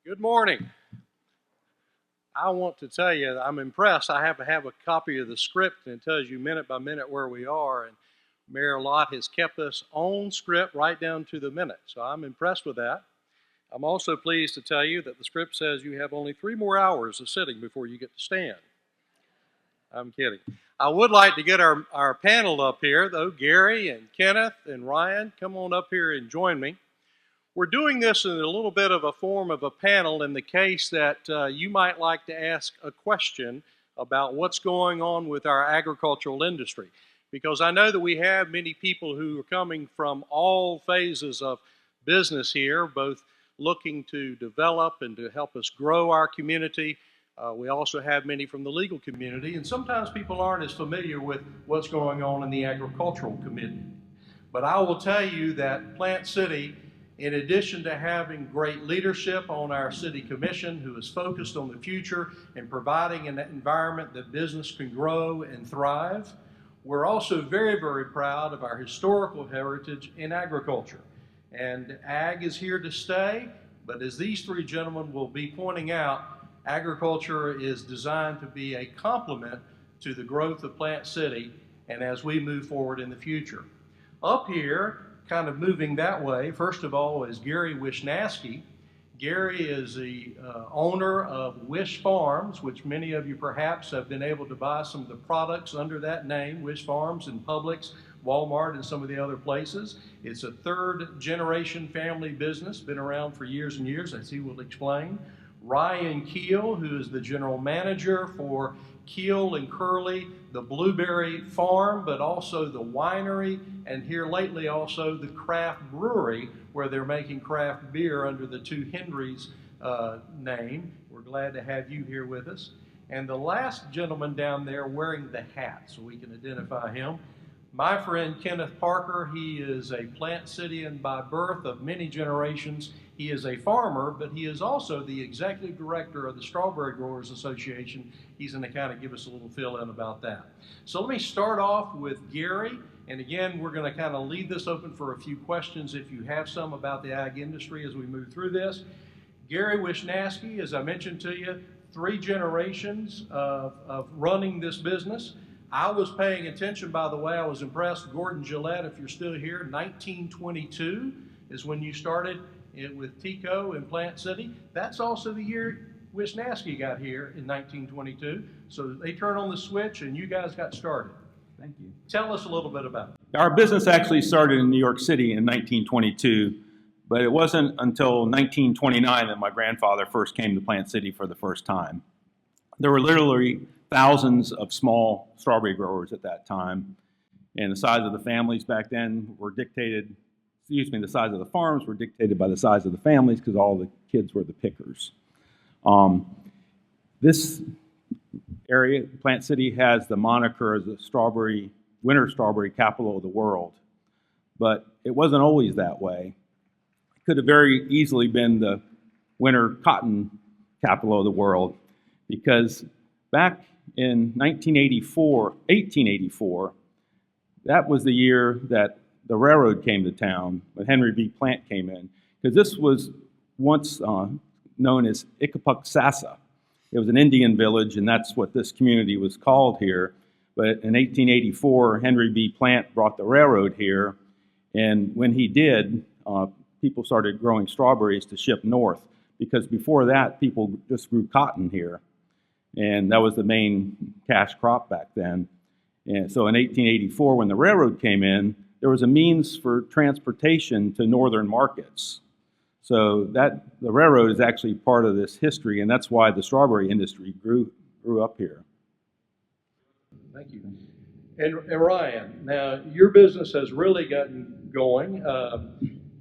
Good morning. I want to tell you, I'm impressed. I have a copy of the script, and it tells you minute by minute where we are. And Mayor Lott has kept us on script right down to the minute. So I'm impressed with that. I'm also pleased to tell you that the script says you have only 3 more hours of sitting before you get to stand. I'm kidding. I would like to get our panel up here, though. Gary and Kenneth and Ryan, come on up here and join me. We're doing this in a little bit of a form of a panel in the case that you might like to ask a question about what's going on with our agricultural industry. Because I know that we have many people who are coming from all phases of business here, both looking to develop and to help us grow our community. We also have many from the legal community, and sometimes people aren't as familiar with what's going on in the agricultural community. But I will tell you that Plant City, in addition to having great leadership on our city commission who is focused on the future and providing an environment that business can grow and thrive, we're also very, very proud of our historical heritage in agriculture. And ag is here to stay, but as these 3 gentlemen will be pointing out, agriculture is designed to be a complement to the growth of Plant City and as we move forward in the future. Up here, kind of moving that way, first of all, is Gary Wishnatzki. Gary is the owner of Wish Farms, which many of you perhaps have been able to buy some of the products under that name, Wish Farms in Publix, Walmart, and some of the other places. It's a 3rd generation family business, been around for years and years, as he will explain. Ryan Keel, who is the general manager for Keel and Curley, the blueberry farm, but also the winery, and here lately also the craft brewery, where they're making craft beer under the Two Henrys name. We're glad to have you here with us. And the last gentleman down there wearing the hat, so we can identify him, my friend Kenneth Parker. He is a Plant Cityan by birth of many generations. He is a farmer, but he is also the executive director of the Strawberry Growers Association. He's going to kind of give us a little fill-in about that. So let me start off with Gary. And again, we're going to kind of leave this open for a few questions if you have some about the ag industry as we move through this. Gary Wishnatzki, as I mentioned to you, 3 generations of running this business. I was paying attention, by the way. I was impressed. Gordon Gillette, if you're still here, 1922 is when you started with Tico in Plant City. That's also the year Wishnatzki got here in 1922. So they turned on the switch and you guys got started. Thank you. Tell us a little bit about it. Our business actually started in New York City in 1922, but it wasn't until 1929 that my grandfather first came to Plant City for the first time. There were literally thousands of small strawberry growers at that time, and the size of the families back then were dictated, the size of the farms were dictated by the size of the families because all the kids were the pickers. This area, Plant City, has the moniker as the winter strawberry capital of the world, but it wasn't always that way. It could have very easily been the winter cotton capital of the world, because back in 1884, that was the year that the railroad came to town, when Henry B. Plant came in, because this was once known as Ikapuksasa. It was an Indian village, and that's what this community was called here. But in 1884, Henry B. Plant brought the railroad here, and when he did, people started growing strawberries to ship north, because before that, people just grew cotton here, and that was the main cash crop back then. And so in 1884, when the railroad came in, there was a means for transportation to northern markets. So the railroad is actually part of this history, and that's why the strawberry industry grew up here. Thank you. And Ryan, now your business has really gotten going.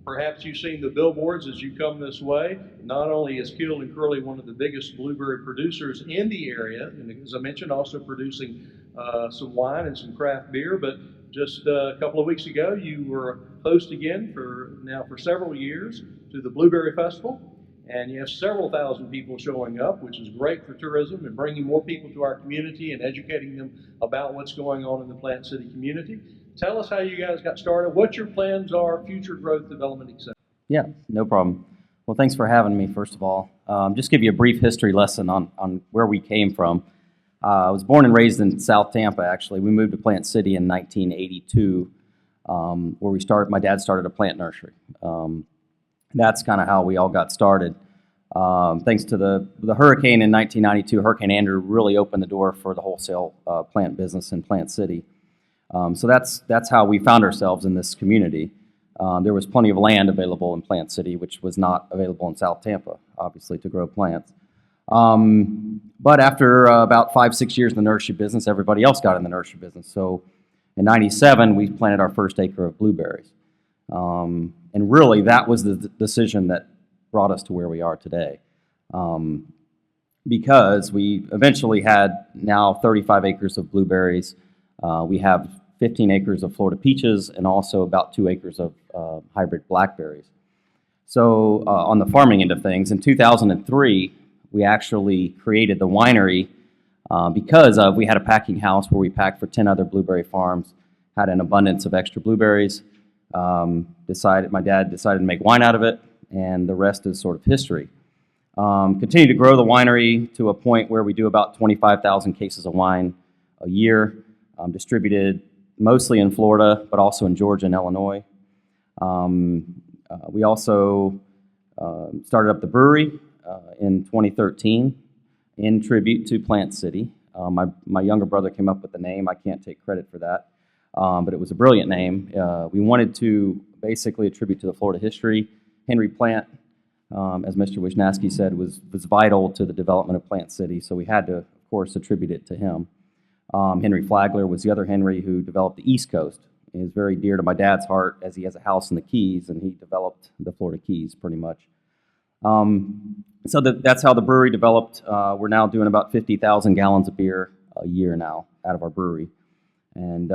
Perhaps you've seen the billboards as you come this way. Not only is Keel and Curley one of the biggest blueberry producers in the area, and as I mentioned, also producing some wine and some craft beer, but just a couple of weeks ago, you were host again for several years to the Blueberry Festival, and you have several thousand people showing up, which is great for tourism and bringing more people to our community and educating them about what's going on in the Plant City community. Tell us how you guys got started, what your plans are, future growth, development, etc. Yeah, no problem. Well, thanks for having me, first of all. Just give you a brief history lesson on where we came from. I was born and raised in South Tampa, actually. We moved to Plant City in 1982, where we started. My dad started a plant nursery. That's kind of how we all got started. Thanks to the hurricane in 1992, Hurricane Andrew really opened the door for the wholesale plant business in Plant City. So that's how we found ourselves in this community. There was plenty of land available in Plant City, which was not available in South Tampa, obviously, to grow plants. But after about 5-6 years in the nursery business, everybody else got in the nursery business. So in '97, we planted our first acre of blueberries. And really, that was the decision that brought us to where we are today. Because we eventually had now 35 acres of blueberries. We have 15 acres of Florida peaches and also about 2 acres of hybrid blackberries. So on the farming end of things, in 2003, we actually created the winery because we had a packing house where we packed for 10 other blueberry farms, had an abundance of extra blueberries. My dad decided to make wine out of it, and the rest is sort of history. Continue to grow the winery to a point where we do about 25,000 cases of wine a year, distributed mostly in Florida, but also in Georgia and Illinois. We also started up the brewery in 2013 in tribute to Plant City. My younger brother came up with the name. I can't take credit for that, but it was a brilliant name. We wanted to basically attribute to the Florida history. Henry Plant, as Mr. Wishnatzki said, was vital to the development of Plant City, so we had to, of course, attribute it to him. Henry Flagler was the other Henry who developed the East Coast. He is very dear to my dad's heart as he has a house in the Keys, and he developed the Florida Keys pretty much. So that's how the brewery developed. We're now doing about 50,000 gallons of beer a year now out of our brewery. And,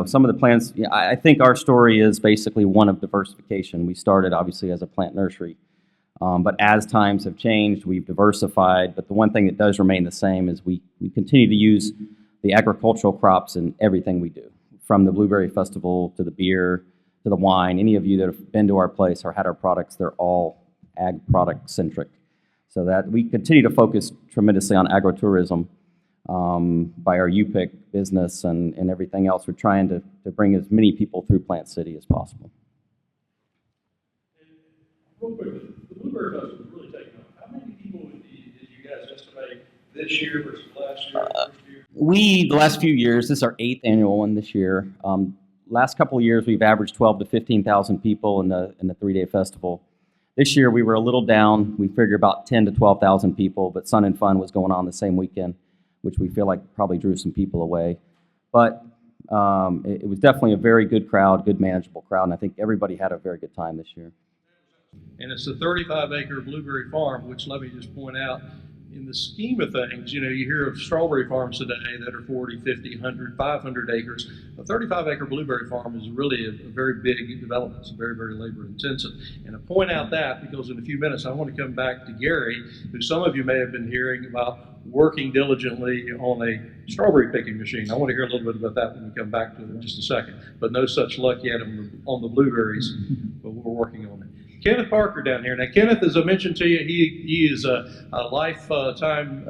some of the plants, I think our story is basically one of diversification. We started, obviously, as a plant nursery. But as times have changed, we've diversified. But the one thing that does remain the same is we continue to use the agricultural crops in everything we do, from the Blueberry Festival to the beer to the wine. Any of you that have been to our place or had our products, they're all ag product centric. So that we continue to focus tremendously on agritourism by our UPIC business and everything else. We're trying to bring as many people through Plant City as possible. Real quick, the Blueberry Festival is really taking off. How many people did you guys estimate this year versus last year? The last few years, this is our 8th annual one this year. Last couple of years, we've averaged 12 to 15,000 people in the 3-day festival. This year, we were a little down. We figure about 10 to 12,000 people, but Sun and Fun was going on the same weekend, which we feel like probably drew some people away. But it was definitely a very good crowd, good manageable crowd, and I think everybody had a very good time this year. And it's a 35-acre blueberry farm, which let me just point out, in the scheme of things, you hear of strawberry farms today that are 40, 50, 100, 500 acres. A 35-acre blueberry farm is really a very big development. It's very, very labor intensive. And I point out that because in a few minutes I want to come back to Gary, who some of you may have been hearing about working diligently on a strawberry picking machine. I want to hear a little bit about that when we come back to it in just a second. But no such luck yet on the blueberries, but we're working on it. Kenneth Parker down here. Now, Kenneth, as I mentioned to you, he is a lifetime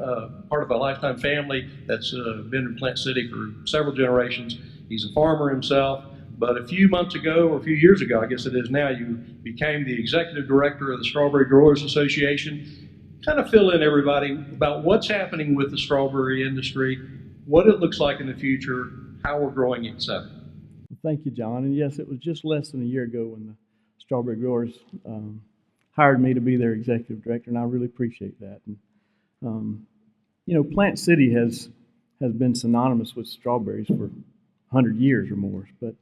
part of a lifetime family that's been in Plant City for several generations. He's a farmer himself, but a few months ago, or a few years ago, I guess it is now, you became the executive director of the Strawberry Growers Association. Kind of fill in everybody about what's happening with the strawberry industry, what it looks like in the future, how we're growing, etc. Thank you, John. And yes, it was just less than a year ago when the Strawberry Growers hired me to be their executive director, and I really appreciate that. And, Plant City has been synonymous with strawberries for 100 years or more. But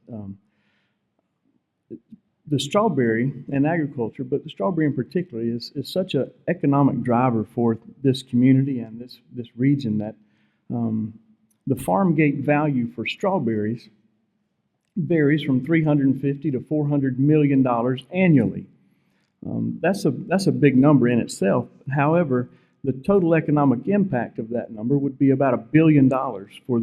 the strawberry and agriculture, but the strawberry in particular, is such an economic driver for this community and this region that the farm gate value for strawberries varies from $350 to $400 million annually. That's a big number in itself. However, the total economic impact of that number would be about $1 billion for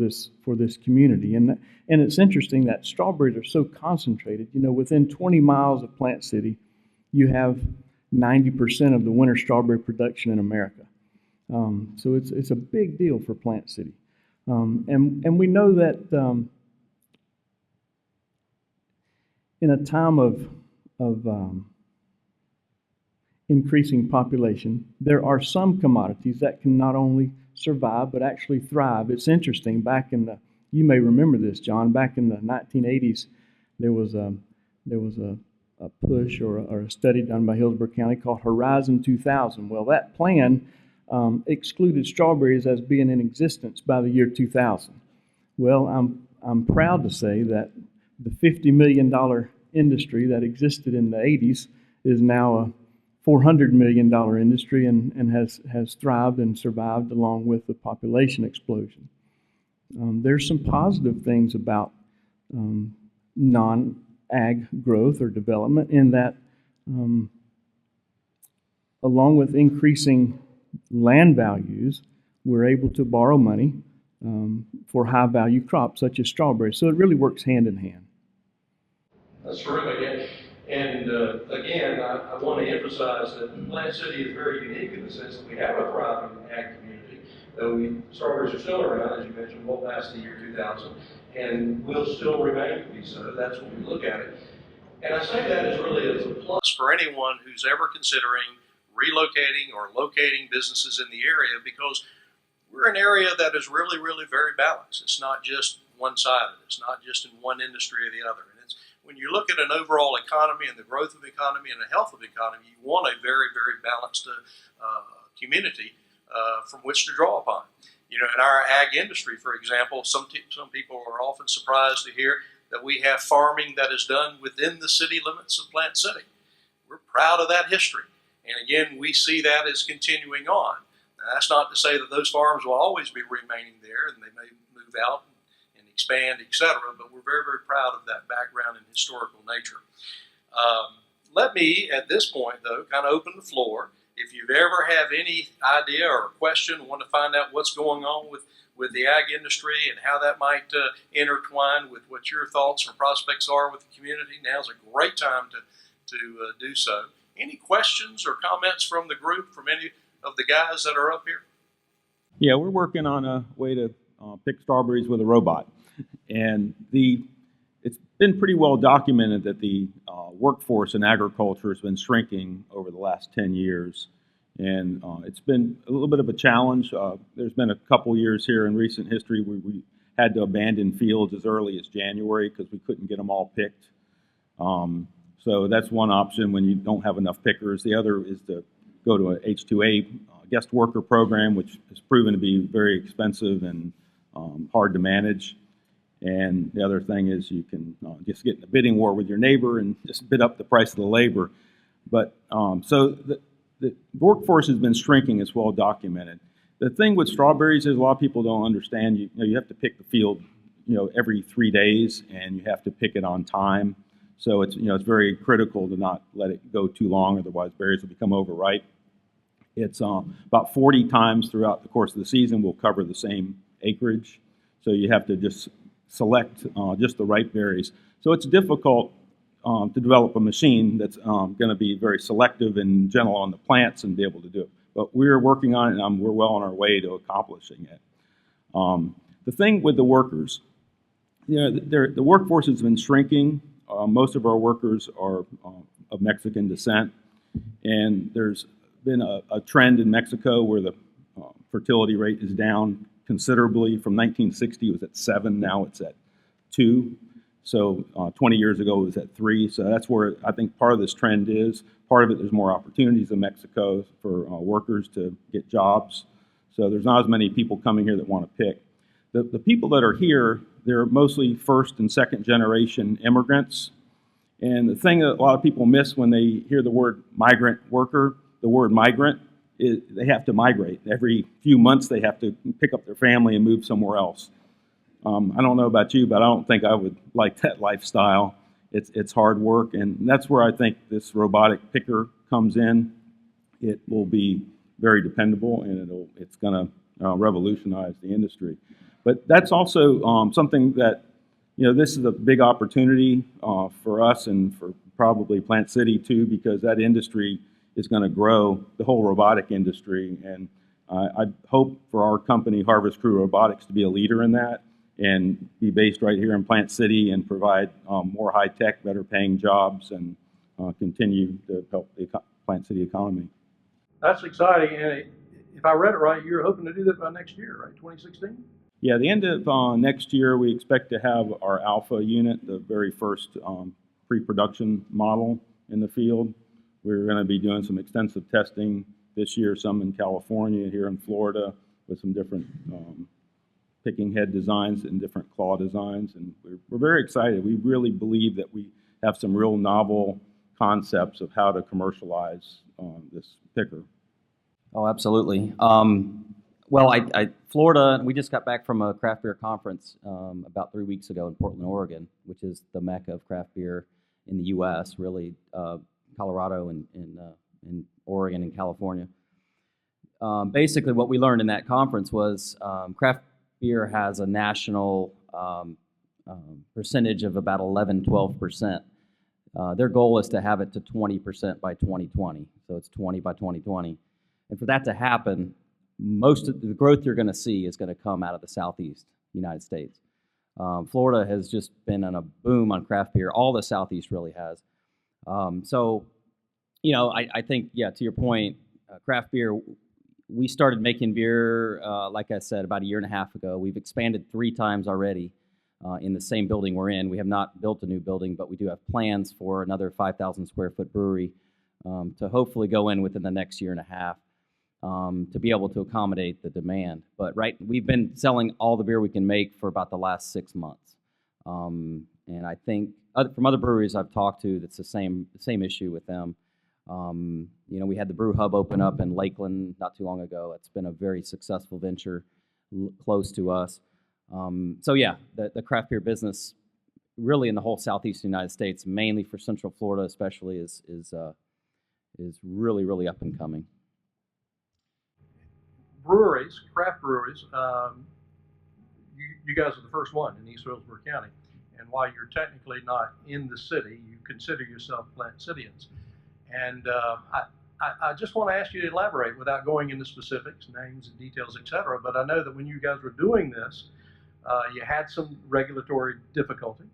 this community. And it's interesting that strawberries are so concentrated. Within 20 miles of Plant City, you have 90% of the winter strawberry production in America. So it's a big deal for Plant City. And we know that in a time of increasing population, there are some commodities that can not only survive but actually thrive. It's interesting, you may remember this, John, back in the 1980s, there was a push or a study done by Hillsborough County called Horizon 2000. Well, that plan excluded strawberries as being in existence by the year 2000. Well, I'm proud to say that the $50 million industry that existed in the 80s is now a $400 million industry and has thrived and survived along with the population explosion. There's some positive things about non-ag growth or development in that along with increasing land values, we're able to borrow money for high-value crops such as strawberries. So it really works hand in hand. That's terrific. And again, I want to emphasize that Plant City is very unique in the sense that we have a thriving ag community. Though strawberries are still around, as you mentioned, well past the year 2000, and will still remain to be so. That's when we look at it. And I say that as really as a plus for anyone who's ever considering relocating or locating businesses in the area, because we're an area that is really, really very balanced. It's not just one-sided. It's not just in one industry or the other. And it's when you look at an overall economy and the growth of the economy and the health of the economy, you want a very, very balanced community from which to draw upon. You know, in our ag industry, for example, some people are often surprised to hear that we have farming that is done within the city limits of Plant City. We're proud of that history. And again, we see that as continuing on. Now, that's not to say that those farms will always be remaining there and they may move out and expand, etc. But we're very, very proud of that background and historical nature. Let me, at this point, though, kind of open the floor. If you ever have any idea or question, want to find out what's going on with the ag industry and how that might intertwine with what your thoughts or prospects are with the community, now's a great time to do so. Any questions or comments from the group, from any of the guys that are up here? Yeah, we're working on a way to pick strawberries with a robot. And it's been pretty well documented that the workforce in agriculture has been shrinking over the last 10 years. And it's been a little bit of a challenge. There's been a couple years here in recent history where we had to abandon fields as early as January because we couldn't get them all picked. So that's one option when you don't have enough pickers. The other is to go to a H-2A guest worker program, which has proven to be very expensive and hard to manage. And the other thing is you can just get in a bidding war with your neighbor and just bid up the price of the labor. But so the workforce has been shrinking, as well documented. The thing with strawberries is a lot of people don't understand. You have to pick the field, every 3 days, and you have to pick it on time. So it's very critical to not let it go too long, otherwise berries will become overripe. It's about 40 times throughout the course of the season will cover the same acreage. So you have to just select just the right berries. So it's difficult to develop a machine that's going to be very selective and gentle on the plants and be able to do it. But we're working on it, and we're well on our way to accomplishing it. The thing with the workers, the workforce has been shrinking. Most of our workers are of Mexican descent, and there's been a trend in Mexico where the fertility rate is down considerably. From 1960, it was at 7, now it's at 2. So 20 years ago, it was at 3. So that's where I think part of this trend is. Part of it, there's more opportunities in Mexico for workers to get jobs. So there's not as many people coming here that want to pick. The people that are here, they're mostly first and second generation immigrants. And the thing that a lot of people miss when they hear the word migrant worker, the word migrant, is they have to migrate. Every few months they have to pick up their family and move somewhere else. I don't know about you, but I don't think I would like that lifestyle. It's hard work, and that's where I think this robotic picker comes in. It will be very dependable, and it's going to revolutionize the industry. But that's also something that, this is a big opportunity for us and for probably Plant City too, because that industry is going to grow, the whole robotic industry. And I hope for our company, Harvest Crew Robotics, to be a leader in that and be based right here in Plant City and provide more high-tech, better-paying jobs and continue to help the Plant City economy. That's exciting. And if I read it right, you're hoping to do that by next year, right? 2016? Yeah, the end of next year, we expect to have our alpha unit, the very first pre-production model in the field. We're going to be doing some extensive testing this year, some in California, here in Florida, with some different picking head designs and different claw designs. And we're very excited. We really believe that we have some real novel concepts of how to commercialize this picker. Oh, absolutely. Well, Florida, we just got back from a craft beer conference about 3 weeks ago in Portland, Oregon, which is the mecca of craft beer in the U.S., really, Colorado and Oregon and California. Basically, what we learned in that conference was craft beer has a national percentage of about 11-12%. Their goal is to have it to 20% by 2020, so it's 20 by 2020. And for that to happen, most of the growth you're going to see is going to come out of the Southeast United States. Florida has just been on a boom on craft beer. All the Southeast really has. So, you know, I think, yeah, to your point, craft beer, we started making beer, like I said, about 1.5 years ago. We've expanded 3 times already in the same building we're in. We have not built a new building, but we do have plans for another 5,000 square foot brewery to hopefully go in within the next 1.5 years. To be able to accommodate the demand. But we've been selling all the beer we can make for about the last 6 months. And I think from other breweries I've talked to, that's the same issue with them. You know, we had the brew hub open up in Lakeland not too long ago. It's been a very successful venture close to us. So yeah, the craft beer business really in the whole southeastern United States, mainly for Central Florida especially, is really, really up and coming. Breweries, craft breweries, you guys are the first one in East Hillsborough County. And while you're technically not in the city, you consider yourself Plant Cityans. And I just want to ask you to elaborate without going into specifics, names and details, etc. But I know that when you guys were doing this, you had some regulatory difficulty.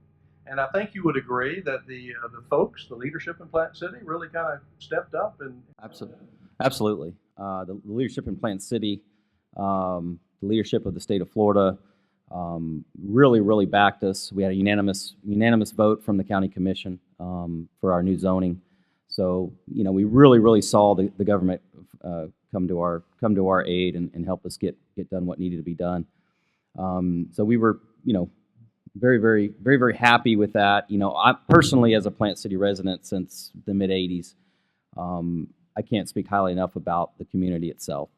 And I think you would agree that the folks, the leadership in Plant City really kind of stepped up. And Absolutely. The leadership in Plant City, the leadership of the state of Florida, really, really backed us. We had a unanimous vote from the county commission for our new zoning. So, you know, we really, really saw the government come to our aid and help us get done what needed to be done. So we were, you know, very, very, very, very happy with that. You know, I personally, as a Plant City resident since the mid '80s, I can't speak highly enough about the community itself,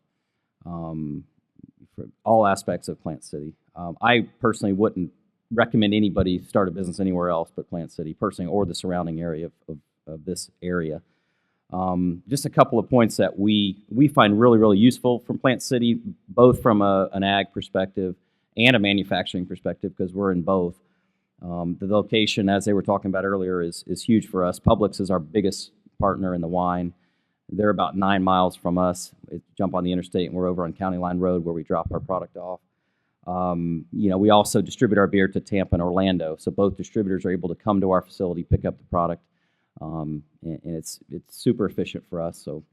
for all aspects of Plant City. I personally wouldn't recommend anybody start a business anywhere else but Plant City, personally, or the surrounding area of this area. Just a couple of points that we find really, really useful from Plant City, both from an ag perspective and a manufacturing perspective, because we're in both. The location, as they were talking about earlier, is huge for us. Publix is our biggest partner in the wine. They're about 9 miles from us. Jump on the interstate, and we're over on County Line Road where we drop our product off. You know, we also distribute our beer to Tampa and Orlando, so both distributors are able to come to our facility, pick up the product, and it's super efficient for us. So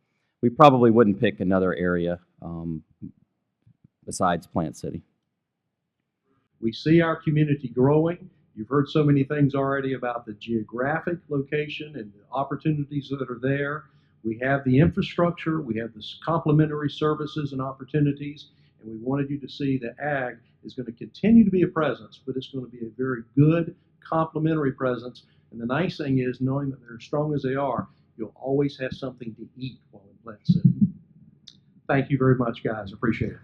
we probably wouldn't pick another area besides Plant City. we see our community growing. You've heard so many things already about the geographic location and the opportunities that are there. We have the infrastructure, we have the complementary services and opportunities, and we wanted you to see that ag is going to continue to be a presence, but it's going to be a very good complementary presence. And the nice thing is, knowing that they're as strong as they are, you'll always have something to eat while in Plant City. Thank you very much, guys. Appreciate it.